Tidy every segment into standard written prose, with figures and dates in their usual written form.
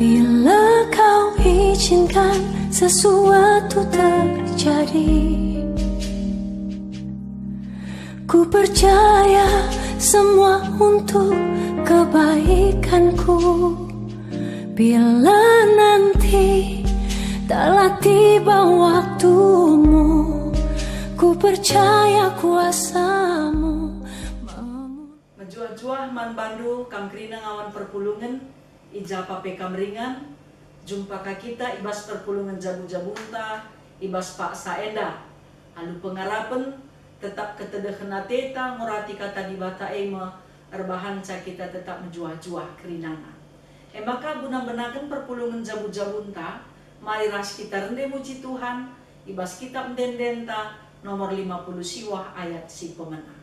Bila kau izinkan sesuatu terjadi, ku percaya semua untuk kebaikanku. Bila nanti telah tiba waktumu, ku percaya kuasamu. Menjuah-juah man bandu kam kerina ngawan perpulungan ija pape kamringan jumpa ka kita ibas perpulungan jabu-jabunta ibas pak saenda alu pengarapan tetap ketedehna teta ngurati kata di bata ema erbahan ca kita tetap menjuah-juah kerinana maka guna benakan perpulungan jabu-jabunta mari ras kita rende muji Tuhan ibas kitab mendendenta nomor 50 siwah ayat si pemenang.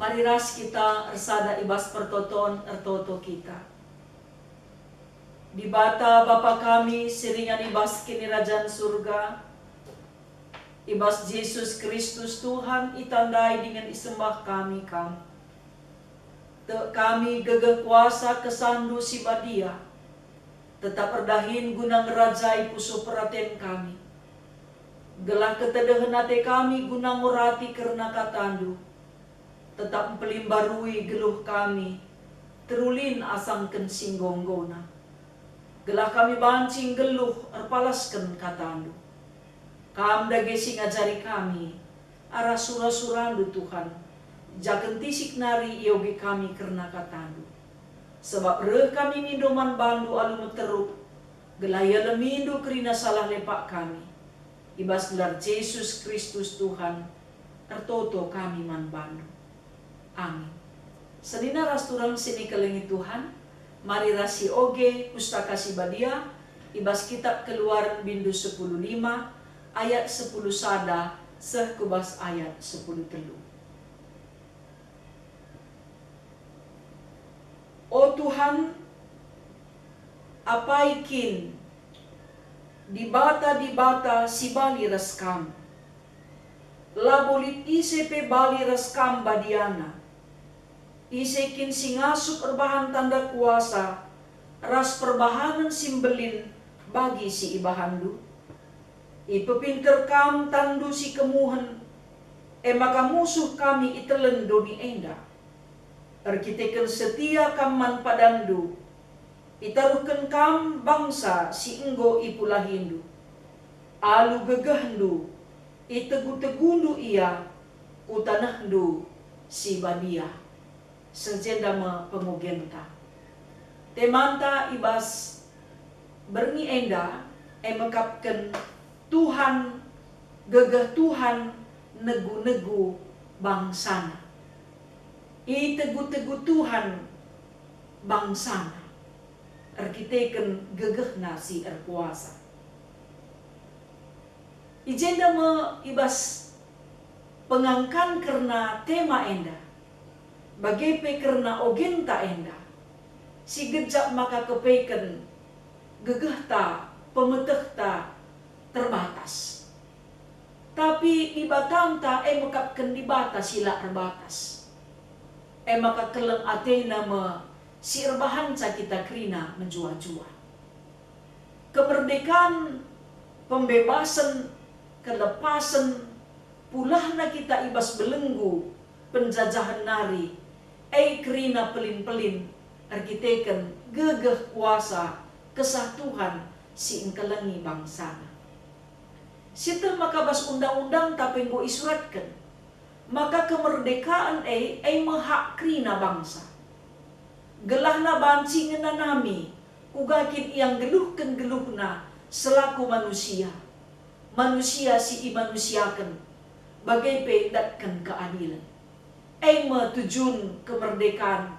Mariras kita ersada ibas pertoton ertoto kita. Di bata Bapa kami siringan ibas kini Rajaan surga. Ibas Yesus Kristus Tuhan itandai dengan isembah kami kam. Kami gegeh kuasa kesandu si badia. Tetap erdahin guna ngerajai puso peraten kami. Gelah ketedehenate kami guna ngurati karena katandu. Tetap pelimbarui geluh kami, terulin asangken singgonggona. Gelah kami bancing geluh, erpalasken katandu. Kam dage singajari kami, arah surah-surandu Tuhan. Jaken tisik nari yogi kami karena katandu. Sebab reh kami mindoman bandu alu meteruk, gelah ya lemindo kerina salah lepak kami. Ibas gelar Yesus Kristus Tuhan, ertoto kami man bandu. Amin. Sedina rasturang sini kelengi Tuhan, mari rasi oge pustaka si badia, ibas kitab Keluaran bindu 10:5, ayat 10 sada, seh kubas ayat 10 telu. O Tuhan, apaikin di bata si bali raskam, labolit isepe bali raskam badiana, isekin singasup erbahan tanda kuasa, ras perbahanan simbelin bagi si ibahandu. Ipepinter kam tandu si kemuhan, maka musuh kami itelen doni enda. Erkiteken setia kaman padandu, itaruhken kam bangsa si enggo ipulahindu. Alu gegahdu, itegu-tegundu ia, utanahdu si badia. Sejendama pengugenta. Temanta ibas berni enda emekapken Tuhan gegah Tuhan negu-negu bangsana. Itegu-tegu Tuhan bangsana. Erkiteken gegehna si erkuasa. Ijenda me ibas pengangkan karena tema enda, bagepe karena ogenta enda, si gejap maka kepeken gegehta, pemetehta terbatas. Tapi ibatang ta mekapkan di batas sila terbatas. Maka keleng atena si erbahan sa kita krina menjua-jua. Kemerdekaan, pembebasan, kelepasan, pulahna kita ibas belenggu, penjajahan nari, krina pelin-pelin, arkiteken, gegeh kuasa, kesatuan, si engkelengi bangsana. Sita makabas undang-undang tapeng go isuratkan. Maka kemerdekaan mahak krina bangsa. Gelahna banci ngenanami, ugakin yang geluhna selaku manusia. Manusia si imanusiakan, bagai pendatkan keadilan. Tujun kemerdekaan,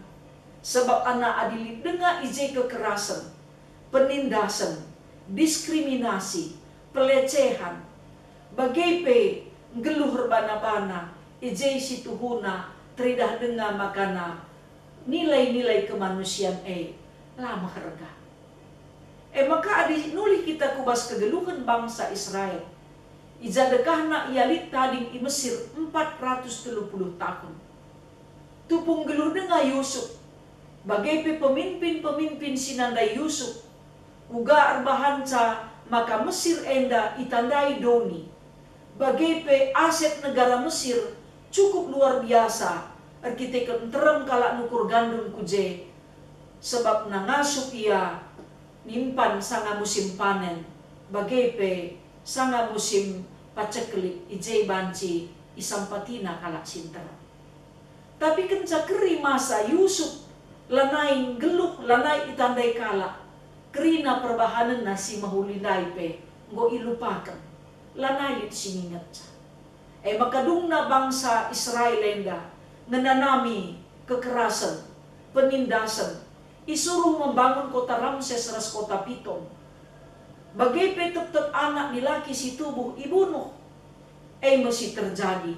sebab anak adilit dengar ije kekerasan, penindasan, diskriminasi, pelecehan, bagai geluh rebana-bana, ije situhuna, teridah dengar makana, nilai-nilai kemanusiaan lama harga. Maka adi nuli kita kubas kegeluhan bangsa Israel. Ijadekahna ialit tading i Mesir 430 tahun. Tupung geluh dengar Yusuf, bagai pemimpin-pemimpin sinandai Yusuf, uga arbahan ca maka Mesir enda itandai doni. Bagai aset negara Mesir cukup luar biasa. Arkitek terem kalak nukur gandum kuje. Sebab nangasup ia nimpan sanga musim panen. Bagai sanga musim paceklik ije banci isampatina kalak sintera. Tapi kenca keri masa Yusuf lanai geluh lanai itandai kalak. Kerina perbahanan nasi mahulindai ngo ilupakan. Lanai lit siningat sa. Makadungna bangsa Israel enda ngenanami kekerasan, penindasan, isuruh membangun kota Ramses ras kota Pitom. Bagai tetap anak dilaki si tubuh ibunuh. Masih terjadi.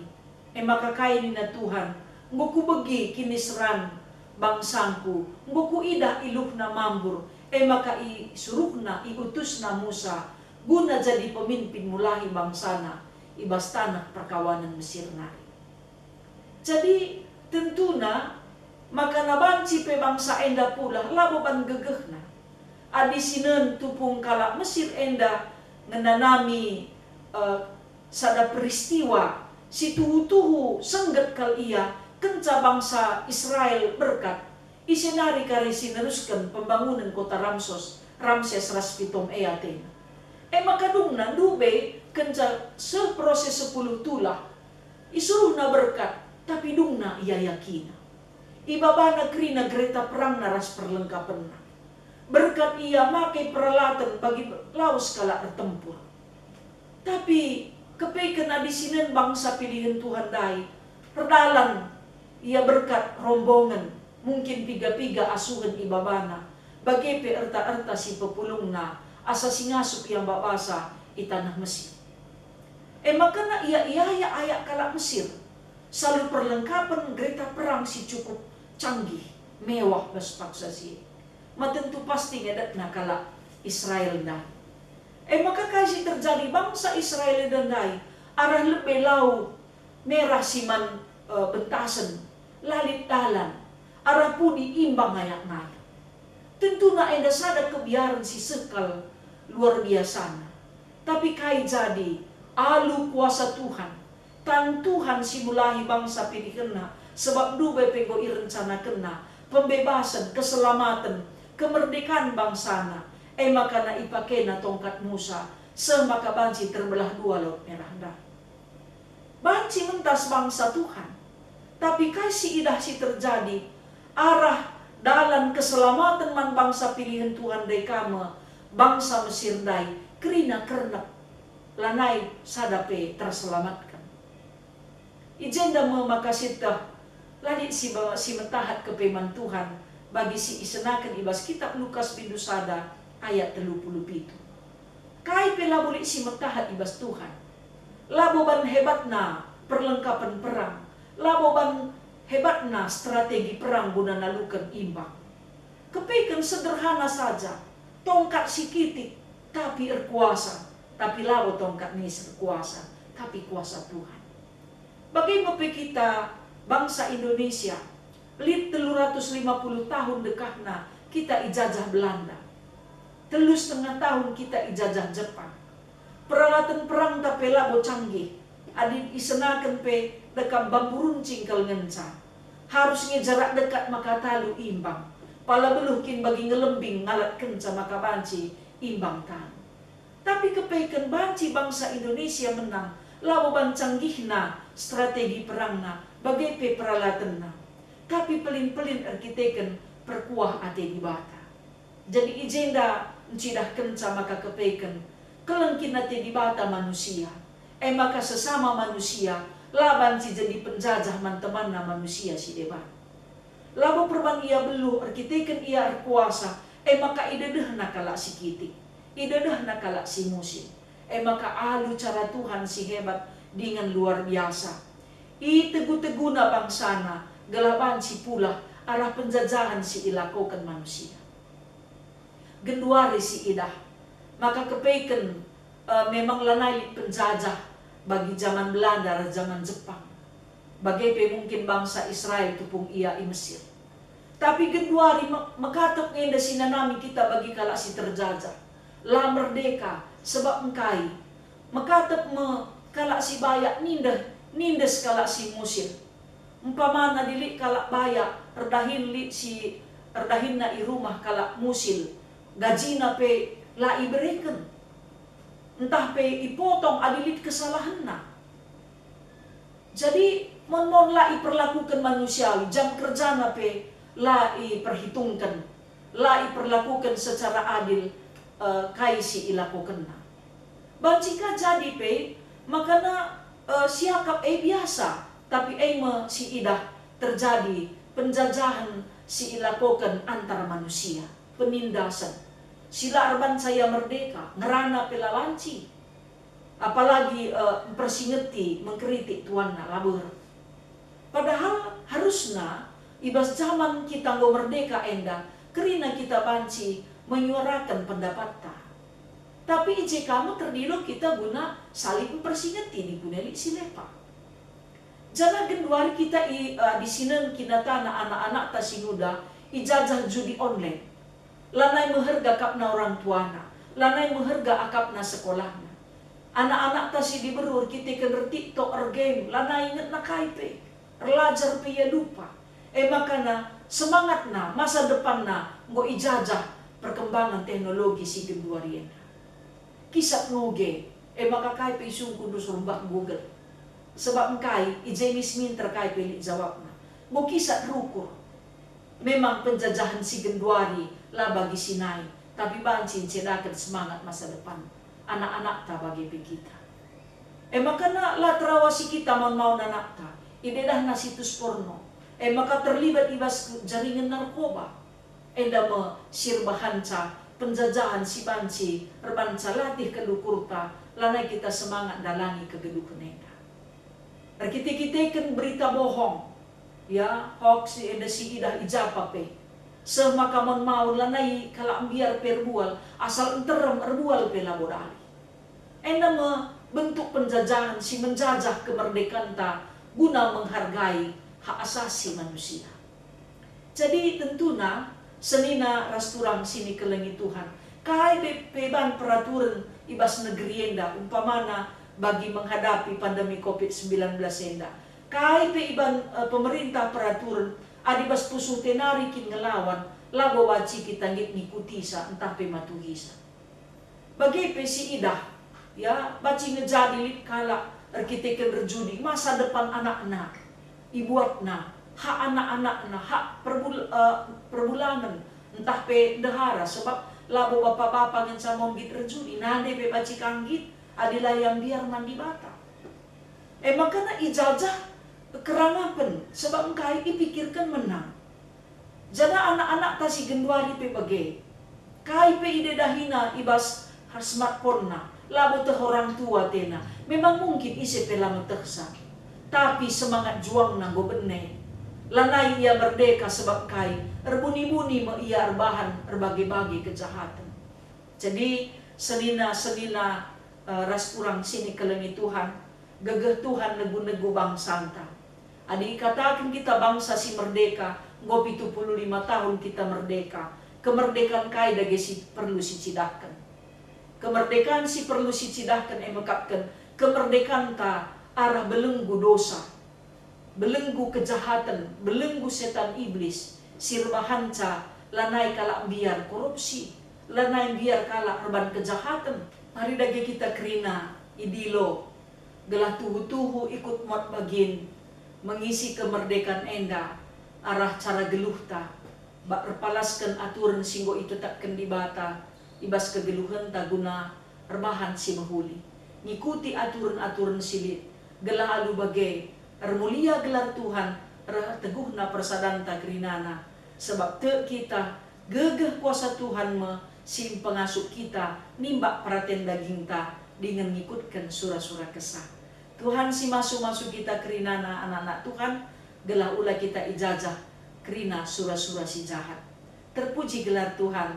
Maka kainin na Tuhan, ngoku begi kinisran bangsangku, ngoku idah iluh na mambur. Maka isuruh na iutus na Musa, guna jadi pemimpin mulahi bangsana, ibas tanah perkawanan Mesir nari. Jadi tentuna maka nabanci pe bangsa enda pula laboban gegehna. Adi sinen tupung kalak Mesir enda ngenanami sada peristiwa si tuhu-tuhu sengget kal ia kenca bangsa Israel berkat isinari kari sineruskan pembangunan kota Ramses ras Pitom Atena. Makadungna dube kenca seproses 10 tulah isuruh na berkat tapi dungna ia yakina. Ibabana krina gereta perang naras perlengkapan na. Berkat ia makai peralatan bagi laos kala bertempur. Tapi kepeken adisinen bangsa pilihan Tuhan dai. Perdalan ia berkat rombongan. Mungkin piga-piga asuhan ibabana. Bagi pe erta-erta si pepulungna. Asa singasup yang babasa i tanah Mesir. Maka na ia ayak kalak Mesir. Selalu perlengkapan gereta perang si cukup canggih, mewah bas paksa si. Matentu pasti ngedat nakala Israel dan. Maka kasih terjadi bangsa Israel dan dai arah lebih lau merah siman bentasan lalit dalan arah pudi imbang ayak naya. Tentu na enda sada kebiaran si sekal luar biasa. Tapi kai jadi alu kuasa Tuhan. Tan Tuhan simulahi bangsa pilihna sebab dua pego irencana kena pembebasan, keselamatan, kemerdekaan bangsana. Maka na ipakena tongkat Musa semaka banci terbelah dua laut merah dah. Banci mentas bangsa Tuhan. Tapi kasih idah si terjadi arah dalam keselamatan man bangsa pilihan Tuhan dari kama bangsa Mesir dai kerina kernak lanai sadape terselamatkan. Ijenda memakasitah ladit si metahat kepeman Tuhan bagi si isenakan ibas kitab Lukas bindu sada ayat 37. Kai pela boleh si metahat ibas Tuhan. Laboban hebatna perlengkapan perang. Labo ban hebatna strategi perang guna nalukan imbang. Kepaikan sederhana saja, tongkat sikitik tapi erkuasa. Tapi labo tongkat ni serkuasa, tapi kuasa Tuhan. Bagaimana kita bangsa Indonesia, lit 350 tahun dekahna kita ijazah Belanda. 3,5 tahun kita ijazah Jepang. Peralatan perang tapi labo canggih. Adit isenakan pe dekat bambu runcing kal ngenca. Harusnya jarak dekat maka talu imbang. Pala beluhkin bagi ngelembing ngalat kenca maka banci imbang tan. Tapi kepaikan banci bangsa Indonesia menang. Labo ban canggihna strategi perangna bagai pe peralatanna. Tapi pelin-pelin arkiteken perkuah ate di bata. Jadi ijenda encidah kenca maka kepaikan kelengkin ate di bata manusia. Maka sesama manusia laban si jadi penjajah mantemanna manusia si deban. Labo perban ia belu arkiteken ia kuasa. Maka idedehna kalak si kitik. Idedehna kalak si musim. Maka alu cara Tuhan si hebat dengan luar biasa. Tegu-teguna bangsana gelaban si pula arah penjajahan si ilakokan manusia. Genduari si idah. Maka kepaikan memang lanai penjajah bagi zaman Belanda dan zaman Jepang. Bagai mungkin bangsa Israel tupung ia i Mesir. Tapi genduari makatok ngenda sinanami kita bagi kalak si terjajah. La merdeka sebab engkai. Makatok kalak si bayak nindes kalak si musir. Umpamana dilik kalak bayak erdahin na i rumah kalak musil. Gajina pe la iberikan. Entah pe ipotong adilit kesalahan na. Jadi mon la iperlakukan manusiawi, jam kerja na pe la iperhitungkan, la iperlakukan secara adil kai si ilakukan na. Bancika jadi pe makana siakap biasa, tapi si idah terjadi penjajahan si ilakukan antara manusia, penindasan. Sila arban saya merdeka, ngerana pelalanci. Apalagi persingeti, mengkritik tuan na labur. Padahal harusnya, ibas zaman kita ngo merdeka enda, kerina kita banci menyuarakan pendapat ta. Tapi ije kamu terdilo kita guna saling persingeti di guneli silepa. Jangan genduari kita di sinen kinatana anak-anak ta sinuda ijazah judi online. Lanai meherga kapna orang tuana, lanai meherga akapna sekolahna. Anak-anak tasi diberur kita kener TikTok game, lanai inget na kaipe, erlajar pe ya lupa. Makana semangatna masa depanna ngo ijazah perkembangan teknologi si genduariena. Kisah ngoge, maka kaipe isungku surumbak Google. Sebab engkai ijenis min terkait pelik jawabna. Ngo kisah rukur. Memang penjajahan si genduari lah bagi Sinai, tapi banci cedakan semangat masa depan anak-anak ta bagi kita. Makana lah terawasi kita mau anak ta, idedah na situs porno. Maka terlibat ibas jaringan narkoba. Enda me sirbahanca penjajahan si banci, erbanca latih kelukurta, lanai kita semangat dalangi kegedukan enda. Kita berita bohong. Ya, hoax eda si idah ijapa pe. Semakamon mau lanai kalau ambiar perbual asal enterem erbual pe laborali. Enda bentuk penjajahan si menjajah kemerdekaan ta guna menghargai hak asasi manusia. Jadi tentunya senina rasturang sini kelengi Tuhan. Kai beban peraturan ibas negeri enda umpamana bagi menghadapi pandemi COVID-19 enda. Kai pe iban pemerintah peraturan adibas pusuh tenari kin ngelawan lago waci kita ngikuti sa entah pe matuhisa. Bagi pe si idah ya baci ngejadi kala arkiteken berjudi masa depan anak-anak ibuatna hak anak-anakna hak perbulanan entah pe dehara sebab labo bapak-bapak ngan samon git rejudi nade pe baci kanggit adilah yang biar mandi bata. Makana ijazah kerangapan sebab engkai dipikirkan menang. Jana anak-anak tasi genduari pe bagai. Kai pe ide dahina ibas smartphone na. Labo teh orang tua tena. Memang mungkin isi pe lama teksa. tapi semangat juang nanggo bene. Lanai ia merdeka sebab kai, erbuni-buni me ia erbahan erbagi-bagi kejahatan. Jadi selina-selina ras kurang sini kelengi Tuhan, gegeh Tuhan negu-negu bangsanta. Adi katakan kita bangsa si merdeka, ngopi 75 tahun kita merdeka. Kemerdekaan kai dage si perlu si cidahkan. Kemerdekaan si perlu si cidahkan emekapkan. Kemerdekaan ta arah belenggu dosa, belenggu kejahatan, belenggu setan iblis, sirbahanca, lanai kalak biar korupsi, lanai biar kalak reban kejahatan. Mari dage kita kerina, idilo, gelah tuhu-tuhu ikut mot bagin, mengisi kemerdekaan enda, arah cara geluhta, bak repalaskan aturan singgo itu takkan dibata, ibas kegeluhan ta guna rebahan si mahuli. Ngikuti aturan-aturan silit, gelah alu bagai, mulia gelar Tuhan, teguhna persadanta kerinana. Sebab te kita, gegeh kuasa Tuhan me, sim pengasuh kita, nimbak perhatian daging ta, dengan ngikutkan surah-surah kesah. Tuhan si masuk-masuk kita kerinana anak-anak Tuhan, gelah ulah kita ijazah kerina surah-surah si jahat. Terpuji gelar Tuhan.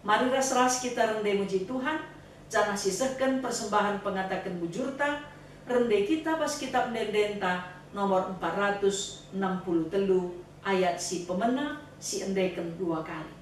Mari ras-ras kita rendai muji Tuhan, jangan sisahkan persembahan pengatakan bujurta, rendai kita pas kitab Dendenta nomor 463 ayat si pemena si endaikan 2 kali.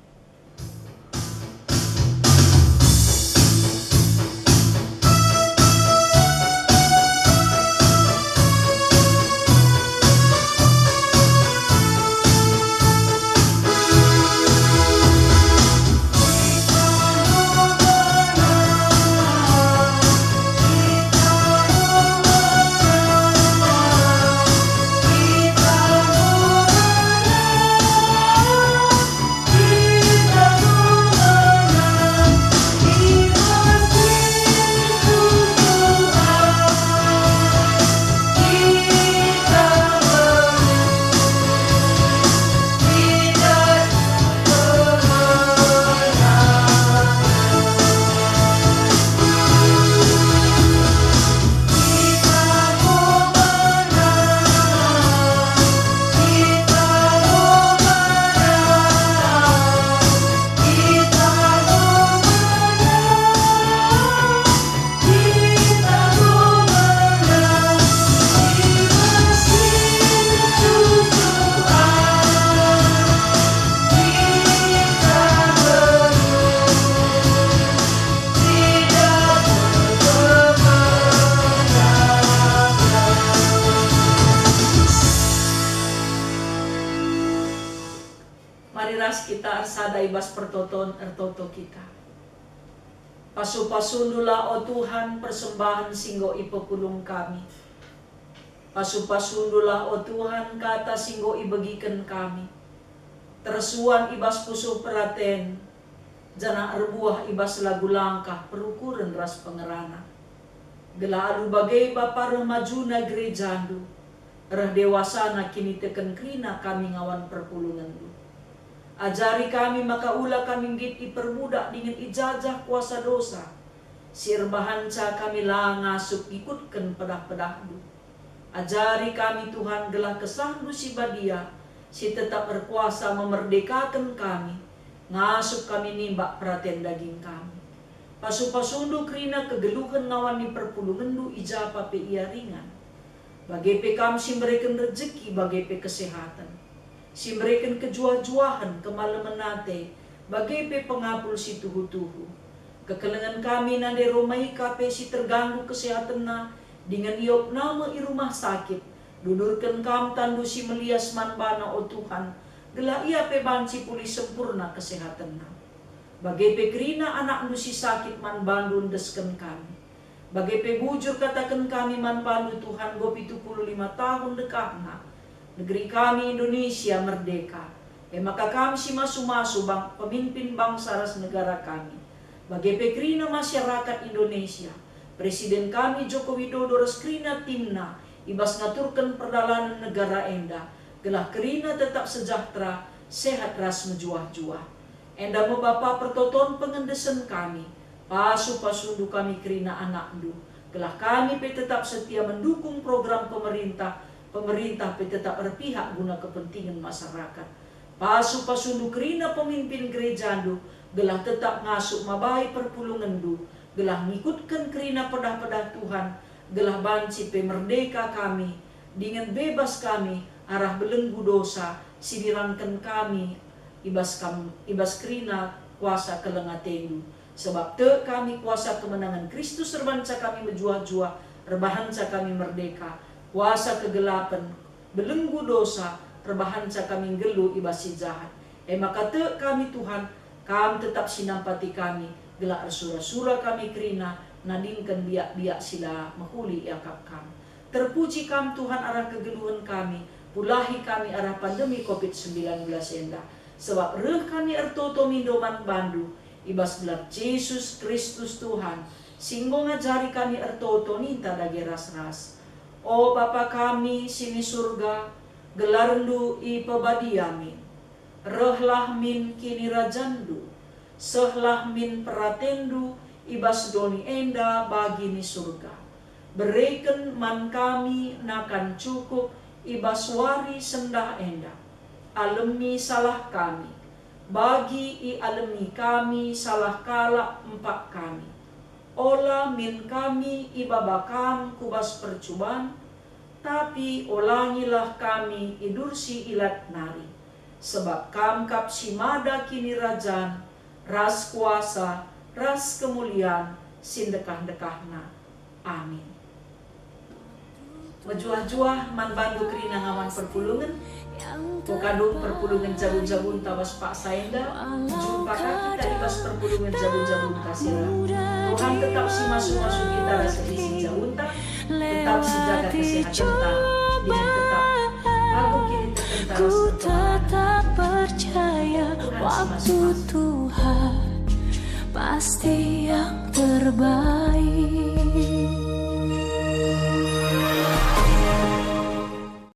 Kita arsada ibas pertoton ertoto kita. Pasu-pasundula o Tuhan persembahan singgo ipekulung kami. Pasu-pasundula o Tuhan kata singgo ibagikan kami. Tersuan ibas pusuh peraten, jana erbuah ibas lagu langkah perukuran ras pengerana. Gela alu bagai bapa remajuna gerejandu, reh dewasana kini teken krina kami ngawan perpulungan du. Ajari kami maka ula kami git iperbudak dengan ijazah kuasa dosa. Sirbahanca kami langasuk ikutkan pedah-pedahdu. Ajari kami Tuhan gelah kesahdu si badia, si tetap berkuasa memerdekakan kami. Ngasuk kami nimbak perhatian daging kami. Pasu-pasundu krina kegeluhan ngawan di perpulungandu ijapa pe ia ringan. Bagai pe kami si mereka rezeki, bagai pe kesehatan. Si mereka kejuah-juahan kemalaman nate, bagai pe pengapul si tuhu-tuhu. Kekelengan kami nade romai kape si terganggu kesehatan na, dengan iop nama i rumah sakit. Dudurkan kam tandu si melias manbana o Tuhan, gelah ia pe banci pulih sempurna kesehatan na. Bagai pe kerina anak nu si sakit man bandun desken kami. Bagai pe bujur katakan kami man pandu Tuhan go 75 tahun dekahna. Negeri kami Indonesia merdeka. Maka kami si masu-masu pemimpin bangsa ras negara kami. Bagai pekrina masyarakat Indonesia. Presiden kami Joko Widodo ras krina timna. Ibas ngaturkan perdalanan negara enda. Gelah kerina tetap sejahtera, sehat ras mejuah-juah. Enda mo bapa pertoton pengendesan kami. Pasu-pasundu kami kerina anak du. Gelah kami pe tetap setia mendukung program pemerintah pe tetap berpihak guna kepentingan masyarakat. Pasu-pasundu kerina pemimpin gereja andu, gelah tetap ngasuk mabai perpulungan du, gelah ngikutkan kerina pedah-pedah Tuhan, gelah banci pe merdeka kami, dengan bebas kami, arah belenggu dosa, sidirankan kami, ibas kerina kuasa kelengatendu. Sebab te kami kuasa kemenangan Kristus serbanca kami menjua-jua, rebahanca kami merdeka, kuasa kegelapan, belenggu dosa, rebahanca kami gelu ibasi jahat. Maka te kami Tuhan, kami tetap sinampati kami, gelak sura-sura kami kerina, nadingkan biak-biak sila mahuli yakap kami. Terpuji kami Tuhan arah kegeluhan kami, pulahi kami arah pandemi COVID-19 endah. Sebab reh kami ertoto mindoman bandu, ibas gelar Yesus Kristus Tuhan, singgo ngajari kami ertoto ninta dage ras-ras. O Bapa kami sini surga, gelarndu ipabadiamin, rehlah min kini rajandu, sehlah min peratendu, ibas doni enda bagi ni surga. Berikan man kami nakan cukup, ibas wari sendah enda, alemi salah kami, bagi i alemi kami salah kala empat kami. Ola min kami ibabakam kubas percubaan, tapi olangilah kami idursi ilat nari. Sebab kamkap simada kini rajan, ras kuasa, ras kemuliaan, sindekah-dekahna. Amin. Majuah-juah man bandu kerina ngawan perpulungan, Pokadung perpulungan jabun-jabun tabas pak saenda, jumpa kita ibas perpulungan jabun-jabun kasira. Tuhan tetap si masuk-masuk kita rasa isi jabunta, tetap si jaga kesehatan ta, dengan tetap aku kini terkentar Ku tetap percaya waktu Tuhan pasti yang terbaik.